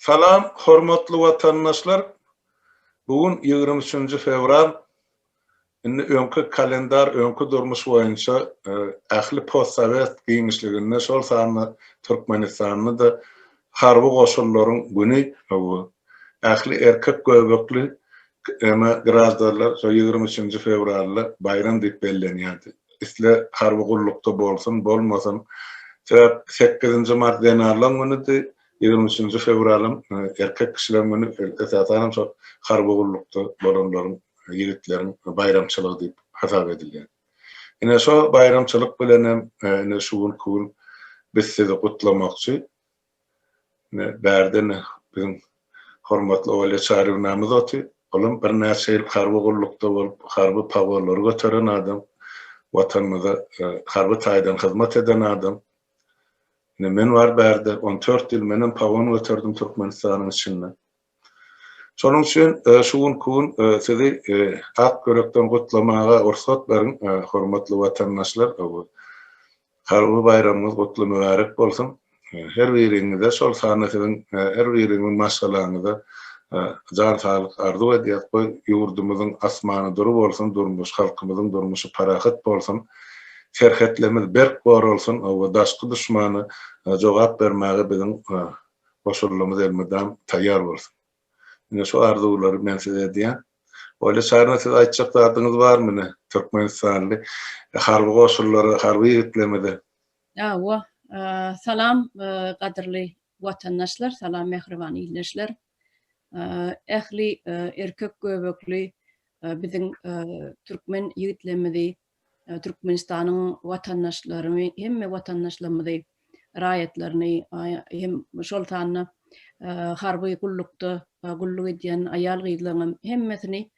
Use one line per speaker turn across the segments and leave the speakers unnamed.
Salam, hormatly watandaşlar. Bugün 23 fevral. Indi öňkü kalendar, öňkü durmuş boýunça ähli postsovet giňişliginde şol sany Türkmenistanyny da harby goşullaryň güni bu. Ähli erkek göbekli ema grazdanlar şo 23 fevralda bayram diýip bellenýärdi. Isle harby gullukda bolsun, bolmasyn. 8 mart denarlan güni 23 fevralym erkek kişilerin güni esasen şo harby gullukda bolanlaryň ýigitlerin bayramçylygy diýip hasap edilýär. Ine şo bayramçylyk bilen hem şuwun kuwun biz sizi gutlamakçy. Bärden bizim hormatly Ola Çarynamyz oty. Olam bir näçe ýyl harby gullukda bolup, harby pagorlary götüren adam, watanymyza harby taýdan hyzmat eden adam. Men bar bärde 14 ýyl menen pagon götürdüm Türkmenistanyň içinde. Şonuň üçin şuwun kuwun sizi ak görekden gutlamaga ursat beriň, hormatly watandaşlar. Harby bayramyňyz gutly mübarek bolsun. Her biriňize şol sany siziň her biriňiň maşgalalygyňyza jan sağlyk arzu edýär. Bu ýurdumyzyň asmany durup bolsun, durmuş halkymyzyň durmuşy parahat bolsun. Serhetlemiz berk bar bolsun. O daşky düşmany jogap bermäge biziň goşulmamyz elmedem taýýar bolsun. Ine şu arzulary men size edýän. Ola şahyna siz aýtjak zadyňyz barmy? Türkmenistanly harby goşullary, harby ýigitlemede.
Salam gaderli watandaşlar, salam mehriban ýigitler. Ähli erkek göbekli biziň türkmen ýigitlemedi, Türkmenistanyň watandaşlaryny, hemme watandaşlarymyzy, raýatlaryny hem şol tany harby gullukda gulluk edýän aýal gyzlaryň hemmesini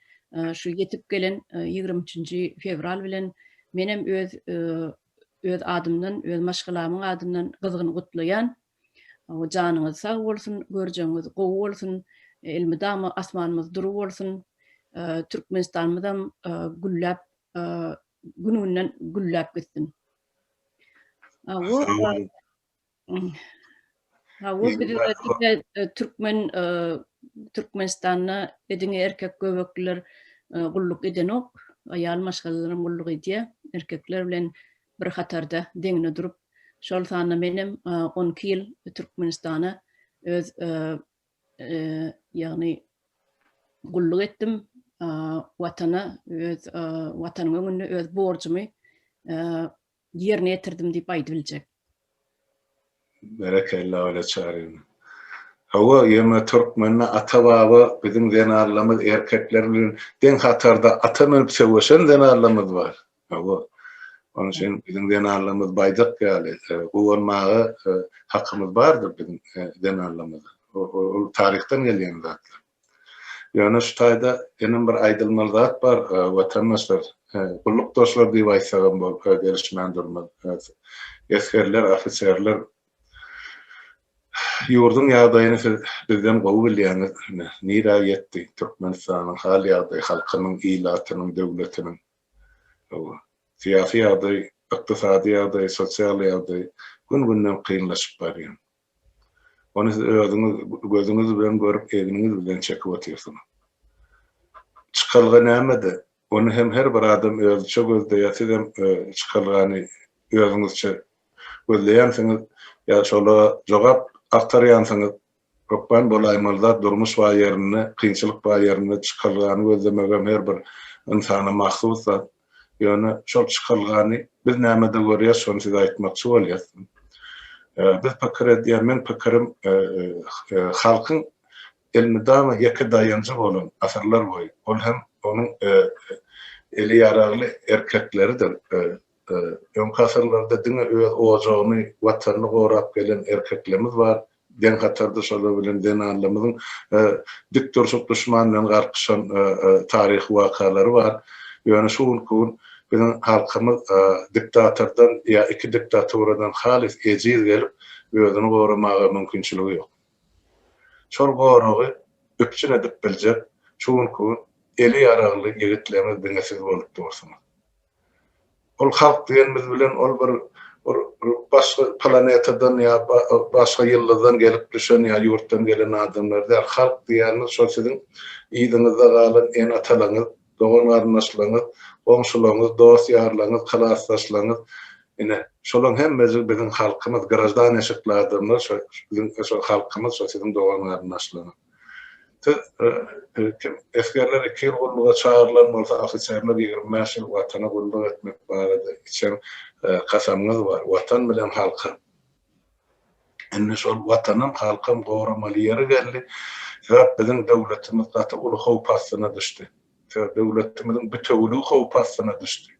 şu ýetip gelen 23 fevral bilen menem öz adymdan, öz maşgalamyň adymdan gyzygyny gutlaýan. O janyňyz sag bolsun, görjeňiz gowy bolsun, elmydama asmanymyz durup bolsun. Türkmenistanymyzam güllap gününden güllap gitsin. Türkmenistanyň ediňi erkek göbekliler gulluk edenok, aýal maşgalalaryň gulluk edýär. Erkekler bilen bir hatarda deňine durup, şol sany menem 12 ýyl Türkmenistana öz ýagny gulluk etdim. Watana öz watanyň öňünde öz borjumy ýerine ýetirdim diýip aýdyp biljek.
Berekelli Ola Çaryn. Hawa ýema Türkmenne ata-baba biziň denarlarymyz erkekler bilen deň hatarda atan ölüp söwüşen denarlarymyz bar. Hawa onun üçin biziň denarlarymyz baýdak ýaly. Gowurmagy hakymyz bardyr biziň denarlarymyza. O tarihten gelýän zatlar. Ýöne şu taýda enem bir aýdylmaly zat bar, watandaşlar. Gulluk doşlar diýip aýtsagam bolup gelişmän durmaz. Eskerler, ofisiýerler ýurdun ýagdaýyny bizden gowy bilýäňiz, nira ýetdi Türkmenistanyň hal ýagdaýy, halkynyň, ilatynyň, döwletiniň. Syýasy ýagdaý, ykdysady ýagdaý, sosial ýagdaý gün-günden kynlaşyp barýar. Onu özüňiz gözüňiz bilen görüp, eginiňiz bilen çekip oturýarsyňyz. Çykalga nämede? Onu hem her bir adam özüçe gözleýär, siz hem çykalgany özüňizçe gözleýänsiňiz, ýa şola jogap aktarýansyňyz, goppan bolaýmalda durmuş bar ýerine, kynçylyk bar ýerine çykalgany gözlemegem her bir insana mahsus zat. Ýöne şol çykalgany biz nämede görýär, şonu size aýtmakçy bolýarsyň. Biz pikir edýär, men pikirim halkyň elmydama ýeke daýanjy bolan asarlar boýy. Ol hem onuň eli ýaragly erkekleridir. Öňkü asarlarda diňe ojagyny, watanyny gorap gelen erkeklerimiz bar. Den hatarda şolar bilen denarlarymyzyň diktorşuk düşman bilen garkyşan taryhy wakalary bar. Ýöne şuwun kuwun biziň halkymyz diktatordan ýa iki diktatoradan halis ejiz gelip özüni goramaga mümkinçiligi ýok. Şol goragy öpçün edip biljek, şuwun kuwun eli ýaragly ýigitlerimiz diňesiz bolup dursun. Ol halk diýenimiz bilen ol bir başka planetadan ya başka yıllardan gelip düşen ya yurttan gelen adamlar der halk diýeni şol sizin ýygyňyzda galan en atalaňyz, doğan arnaşlaňyz, goňşulaňyz, dost ýarlaňyz, klassdaşlaňyz ine şolaň hemmesi bizim halkymyz garajdan eşikli adamlar şol halkymyz şol sizin doğan arnaşlaňyz. Eskerler 2 ýyl gulluga çağırılan bolsa ofisiýerler 25 ýyl watana gulluk etmek barada içen kasamyz var. Watan bilen halky. Enne şol watanyň halkym gowramaly ýeri geldi. Sebäp bizim döwletimiz gaty uly howp astyna düşdi. Döwletimiziň bütünlügi howp astyna düşdi.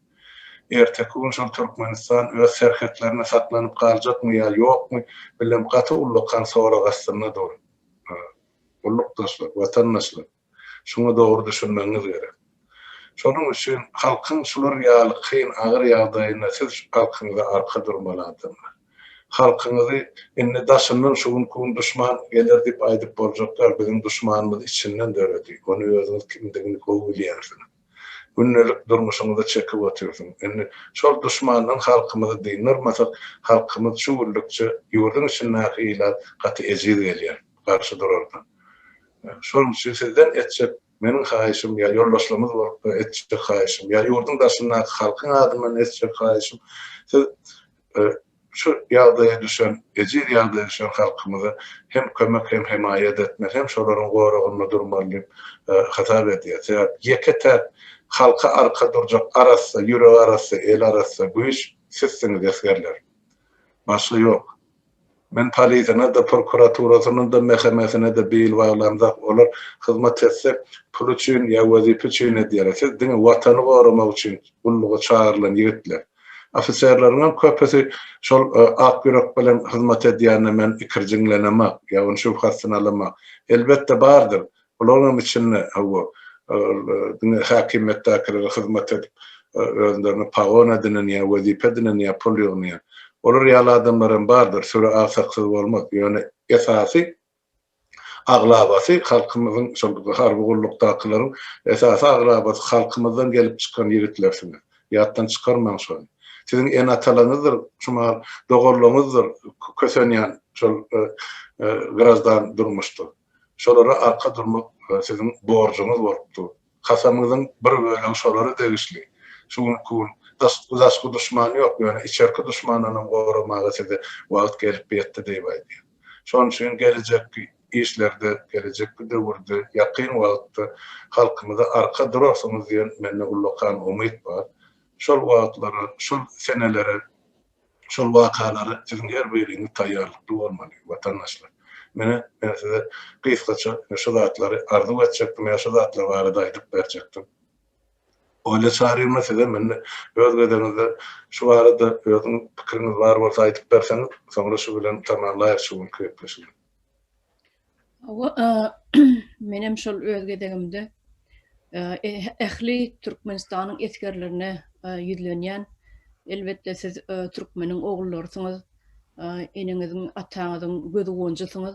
Erteki gün şol Türkmenistan öz serhetlerine saklanyp galjakmy ýa ýokmy bilen gaty ulykan sowra astyna dur. Ullukdaşlar, vatandaşlar. Şuna doğru düşünmeniz gerek. Şonun üçin halkyň şular ýaly kyn agyr ýagdaýyna siz halkyňyza arka durmaly adamlar. Halkyňyzy indi daşyndan şugun kun düşman gelir diýip aýdyp boljaklar bizim düşmanymyz içinden döredi. Onu özüňiz kimdigini gowulýarsyňyz. Günnelik durmuşyňyzda çekip oturýarsyň. Indi şol düşmandan halkymyzy diýnirmezek halkymyz şu güllükçe ýurdun içinde nahyla gaty ezil gelýär. Garşy durardan. Şol üçin sizden etjek meniň haýyşym ýa ýoldaşlarymyz bolup etjek haýyşym ýa ýurdun daşyndaky halkyň adamyny etjek haýyşym siz şu ýagdaýa düşen, ejir ýagdaýa düşen halkymyzy hem kömek hem himayet etmek hem şolaryň goragyna durmaly hatap edýär. Ýeketer halka arka durjak arasy, ýüreg arasy, el arasy bu iş sizsiňiz esgerler. Başga ýok. Men polisiýana da prokuraturasynyň da mehkemesine de beýil baglandak olar hyzmat etse pul üçin ýa wazipe üçin edýär. Siz diňe watany goramak üçin gulluga çağırılan ýigitler. Ofisiýerleriň köpesi şol ak ýürek bilen hyzmat edýänine men ikirjiňlenemek ýa onu şubhasyna alamak elbetde bardyr. Olaryň içinde hawa hakimiýetdäkiler hyzmat edip özlerini pagona edinen ýa wazipe edinen ýa pul ýygnaýan. Olar ýaly adamlarym bardyr, süre asaksız bolmak. Ýöne esasy aglabasy halkymyzyň şol harby gullukdakylaryň esasy aglabasy halkymyzdan gelip çykan ýigitlersiň. Ýatdan çykarmaň şonu. Sizin en atalaňyzdyr, şuma dogorlaňyzdyr, kösenýän şol garajdan durmuşdy. Şolara arka durmak sizin borcuňyz bolupdy. Kasamyňyzyň bir bölegi şolary degişli. Şuň kun daşky düşman ýok, ýöne içerki düşmanlaryň goramagy size wagt gelip ýetdi diýip aýdýar. Şoň üçin gelecekki işlerde, gelecekki döwürde, ýakyn wagtda halkymyza arka durarsyňyz diýen mende ullukan umyt bar. Şol wagtlary, şol senelere, şol wakalary sizin her biriňiz taýýarlykly bolmaly watandaşlar. Men size kysgaça şu zatlary arzu etjekdim, şu zatlar barada aýdyp berjekdim. Öyle çağırılma size men öz gederinizde şu arada özüň pikiriňiz bar bolsa aýdyp berseňiz, soňra şu bilen tamamlaýar şu köpleşik.
Menem şol öz gederimde ähli Türkmenistanyň eskerlerine ýüzlenýän elbetde siz türkmeniň ogullarsyňyz, eneňiziň ataňyzyň gözi gonjasyňyz,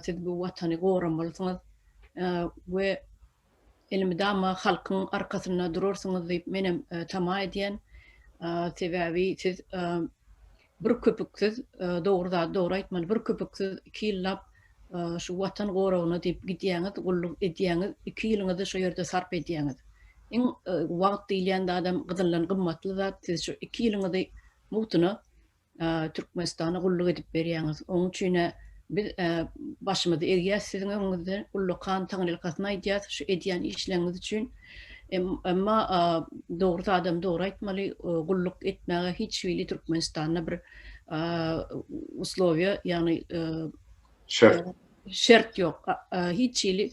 siz bu watany goramalysyňyz we elimde ama halkyň arkasyna durarsyňyz diýip menem tama edýän. Sebäbi siz bir köpüksiz dogry aýtmaly, bir köpüksiz 2 ýyllap şu watan goragyna diýip gidýäňiz, gulluk edýäňiz, 2 ýylyňyzy şo ýerde sarp edýäňiz. Iň wagt diýilende adam gyzyllan gymmatly zat, siz şu 2 ýylyňyzy mutuna Türkmenistana gulluk edip berýäňiz. Onuň üçin biz başymyzy erýäs siziň öňüňizde ullukan taňylykasyna aýdýas şu edýän işleriniz üçin. Emma dogry adam dogry aýtmaly, gulluk etmäge hiç wili Türkmenistanda bir uslowiýa, ýagny şert ýok. Hiç wili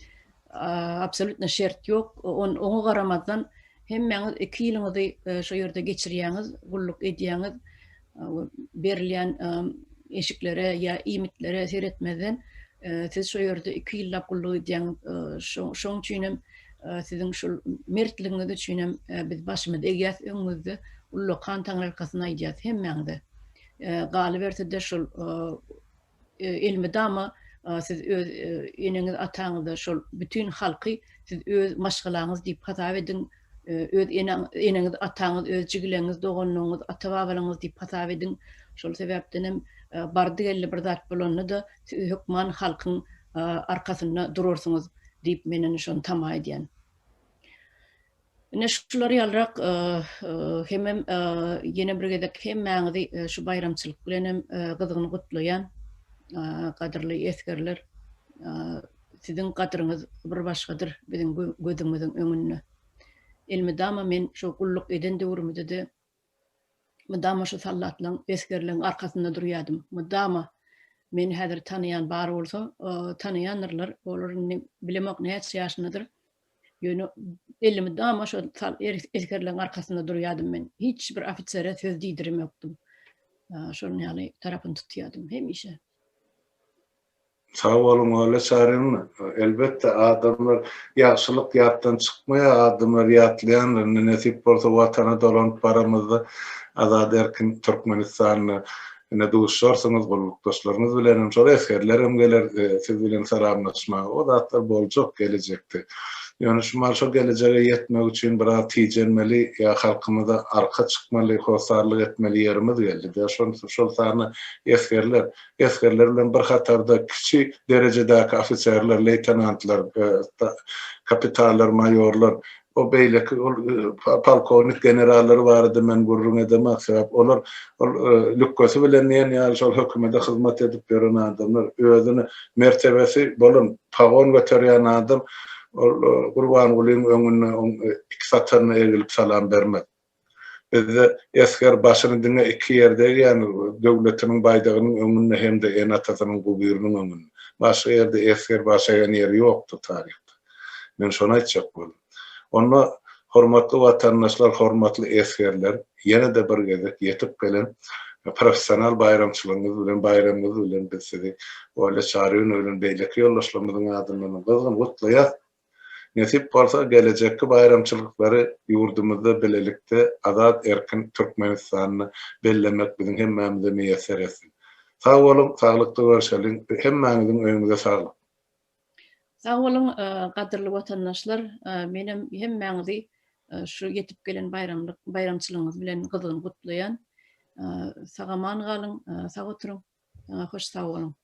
absolutna şert ýok. Oňa garamazdan hemmeňiz 2 ýylyňyzy şo ýerde geçirýäňiz, gulluk edýäňiz, berilýän eşiklere ýa iýmitlere seretmeden siz şo ýerde 2 ýyllap gulluk edýäňiz. Şoň üçin siziň şol mertligiňiz üçin biz başymyzy egýäs öňüňizde ullukan taňylykasyna aýdýas hemmeňize. Galy berse şol elmede ama siz öz eneňiz ataňyzda şol bütün halky siz öz maşgalaňyz diýip hatap edin, öz eneniz ataňyz, öz jigileňiz, dogonluğuňyz, ata-babalarynız diýip hasap edin. Şol sebäpden hem bardy gelli bir zat bolanyny da hökman halkyň arkasynda durursyňyz diýip menen şonu tama edýän. Şular ýalyrak hemem ýene bir gezek hemmäňizi şu bayramçylyk bilen hem gyzygyny gutlaýan gadyrly esgerler, sizin gadyryňyz bir başgadyr biziň gözümiziň öňünde. Elmedama men şu gulluk eden döwrümde de mudama şu sallatlaryň esgerlerin arkasynda durýardym. Mudama men häzir tanıyan bar bolsa, tanıyanlar olaryň bilemek näçe ýaşyndadyr. Ýöne elimi dama şu esgerlerin arkasynda durýardym men. Hiç bir ofisere söz diýdirmekdim. Şonu ýaly tarapyny tutýardym hemişe.
Sağ olun öyle çağırın. Elbette adamlar yaşlılık yattan çıkmaya adamlar yatlayan nesip bolsa vatana dolanıp paramızda azad erkin Türkmenistan'ı ne duşarsanız golluk dostlarınız bilen şol eskerlerim gelir siz bilen salamlaşma o zatlar bolcuk gelecekti. Yani şu marşo geleceğe yetmek için biraz tijenmeli ya halkımıza arka çıkmalı, hosarlık etmeli yerimiz geldi. Ya şol sana eskerlerle bir hatarda küçük derecedeki ofisörler, leytenantlar, kapitallar, mayorlar, o beyleki polkovnik generalleri vardı men gurrun edemek sebep olar lükkösü bilen ýa şol hökümete hyzmat edip beren adamlar özüni mertebesi bolun pagon göterýän adam Gurban Gulyň öňüne iki satarına egilip salam bermek. Bizde esker başyny diňe iki ýerde ýani döwletiniň baýdygynyň öňünde hem de en atasynyň gubyrynyň öňünde. Başga ýerde esker başaýan ýeri ýokdy taryhda. Men şonu aýtjak boldum. Onda hormatly watandaşlar, hormatly eskerler, ýene de bir gezek ýetip gelen professional bayramçylygyňyz bilen bayramyňyz bilen biz sizi öyle çağırýan ölen beýleki ýollaşmamyzyň adamlaryny gyzgyn gutlaýar. Nesip bolsa gelecekki bayramçylyklary ýurdumyzda bilelikde azad erkin Türkmenistanyny bellemek biziň hemmämize meýesser etsin. Sağ bolun, saglykda görüşelim. Hemmäňiziň öňüňize saglyk.
Sağ olun gadyrly watandaşlar, menem hemmäňizi şu ýetip gelen bayramçylygyňyz bilen gyzgyn gutlaýan. Sagaman galyň, sag oturuň. Hoş sağ olun.